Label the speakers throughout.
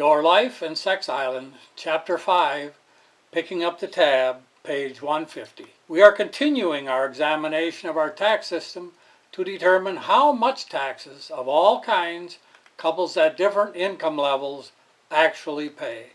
Speaker 1: Your Life and Sex Island, Chapter 5, picking up the tab, page 150. We are continuing our examination of our tax system to determine how much taxes of all kinds couples at different income levels actually pay.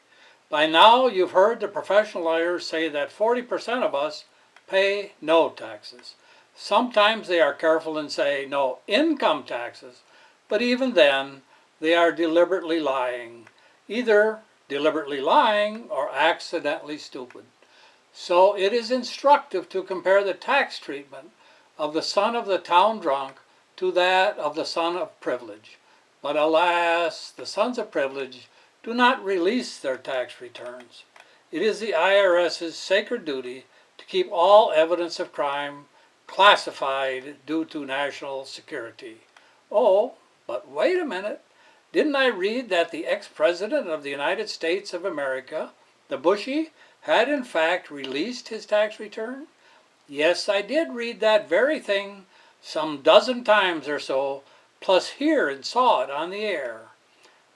Speaker 1: By now you've heard the professional lawyers say that 40% of us pay no taxes. Sometimes they are careful and say no income taxes, but even then they are deliberately lying. Either deliberately lying or accidentally stupid. So it is instructive to compare the tax treatment of the son of the town drunk to that of the son of privilege. But alas, the sons of privilege do not release their tax returns. It is the IRS's sacred duty to keep all evidence of crime classified due to national security. Oh, but wait a minute. Didn't I read that the ex-president of the United States of America, the Bushy, had in fact released his tax return? Yes, I did read that very thing some dozen times or so, plus hear and saw it on the air.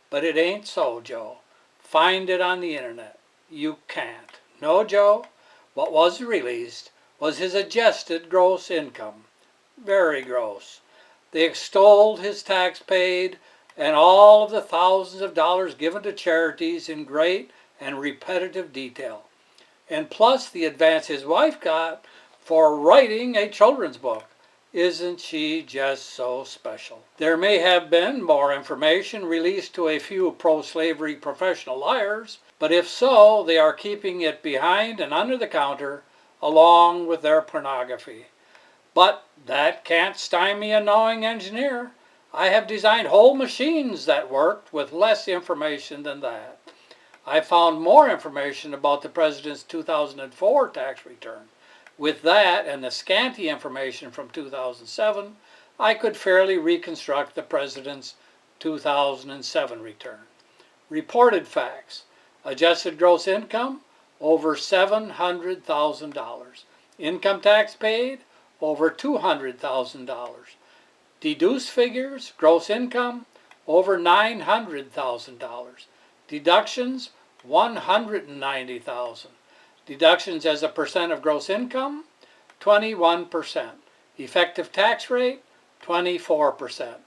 Speaker 1: But it ain't so, Joe. Find it on the internet. You can't. No, Joe, what was released was his adjusted gross income. Very gross. They extolled his tax paid and all of the thousands of dollars given to charities in great and repetitive detail. And plus the advance his wife got for writing a children's book. Isn't she just so special? There may have been more information released to a few pro-slavery professional liars, but if so, they are keeping it behind and under the counter along with their pornography. But that can't stymie a knowing engineer. I have designed whole machines that worked with less information than that. I found more information about the president's 2004 tax return. With that and the scanty information from 2007, I could fairly reconstruct the president's 2007 return. Reported facts: adjusted gross income, over $700,000. Income tax paid, over $200,000. Deduced figures: gross income, over $900,000. Deductions, $190,000. Deductions as a percent of gross income, 21%. Effective tax rate, 24%.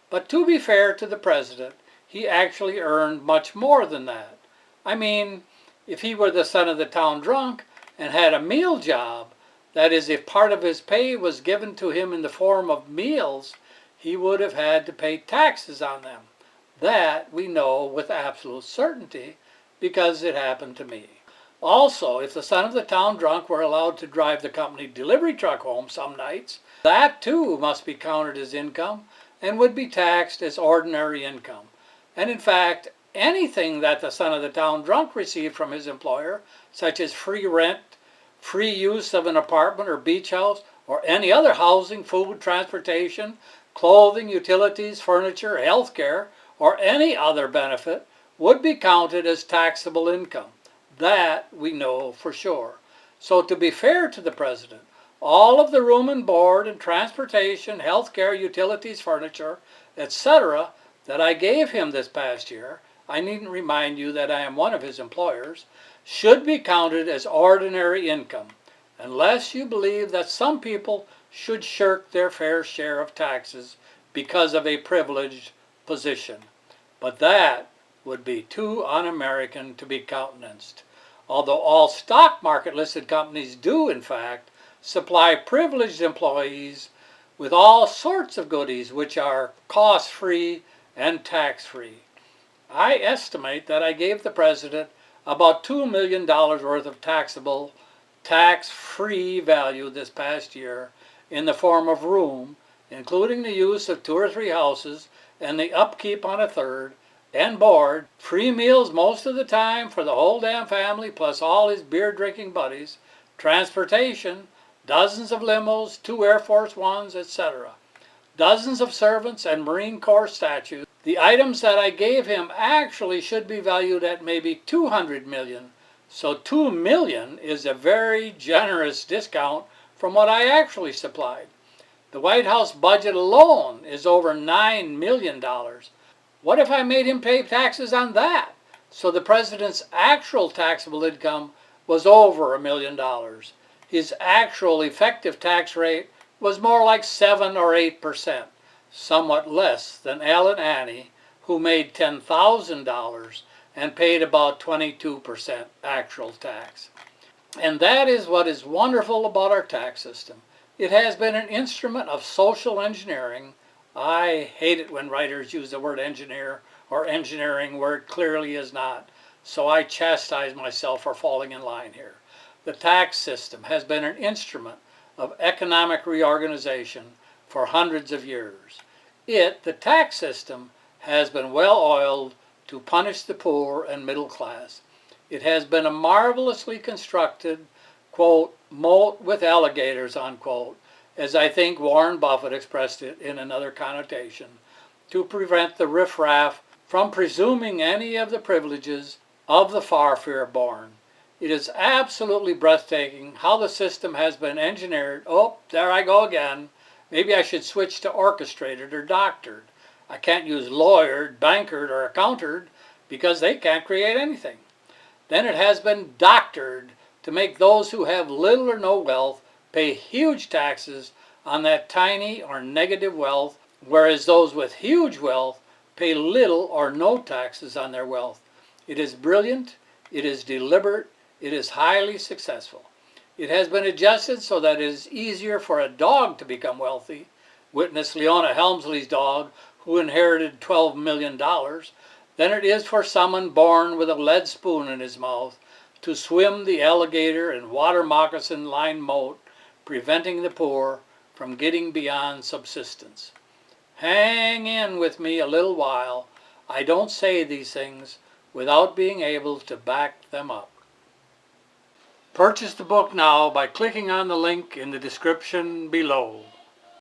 Speaker 1: But to be fair to the president, he actually earned much more than that. I mean, if he were the son of the town drunk and had a meal job, that is, if part of his pay was given to him in the form of meals, he would have had to pay taxes on them. That we know with absolute certainty because it happened to me. Also, if the son of the town drunk were allowed to drive the company delivery truck home some nights, that too must be counted as income and would be taxed as ordinary income. And in fact, anything that the son of the town drunk received from his employer, such as free rent, free use of an apartment or beach house, or any other housing, food, transportation, clothing, utilities, furniture, health care, or any other benefit, would be counted as taxable income. That we know for sure. So to be fair to the president, all of the room and board and transportation, health care, utilities, furniture, etc. that I gave him this past year, I needn't remind you that I am one of his employers, should be counted as ordinary income, unless you believe that some people should shirk their fair share of taxes because of a privileged position. But that would be too un-American to be countenanced. Although all stock market listed companies do, in fact, supply privileged employees with all sorts of goodies which are cost-free and tax-free. I estimate that I gave the president about $2 million worth of taxable, tax-free value this past year in the form of room, including the use of 2 or 3 houses and the upkeep on a third, and board, free meals most of the time for the whole damn family plus all his beer-drinking buddies, transportation, dozens of limos, 2 Air Force Ones, etc. Dozens of servants and Marine Corps statues. The items that I gave him actually should be valued at maybe $200 million, so $2 million is a very generous discount from what I actually supplied. The White House budget alone is over $9 million. What if I made him pay taxes on that? So the president's actual taxable income was over $1 million. His actual effective tax rate was more like 7 or 8%, somewhat less than Al and Annie, who made $10,000 and paid about 22% actual tax. And that is what is wonderful about our tax system. It has been an instrument of social engineering. I hate it when writers use the word engineer or engineering where it clearly is not, so I chastise myself for falling in line here. The tax system has been an instrument of economic reorganization for hundreds of years. The tax system, has been well oiled to punish the poor and middle class. It has been a marvelously constructed, quote, moat with alligators, unquote, as I think Warren Buffett expressed it in another connotation, to prevent the riffraff from presuming any of the privileges of the far-fair born. It is absolutely breathtaking how the system has been engineered. Oh, there I go again. Maybe I should switch to orchestrated or doctored. I can't use lawyered, bankered, or accounted because they can't create anything. Then it has been doctored to make those who have little or no wealth pay huge taxes on that tiny or negative wealth, whereas those with huge wealth pay little or no taxes on their wealth. It is brilliant, it is deliberate, it is highly successful. It has been adjusted so that it is easier for a dog to become wealthy. Witness Leona Helmsley's dog, who inherited $12 million, than it is for someone born with a lead spoon in his mouth to swim the alligator and water moccasin lined moat, preventing the poor from getting beyond subsistence. Hang in with me a little while. I don't say these things without being able to back them up. Purchase the book now by clicking on the link in the description below.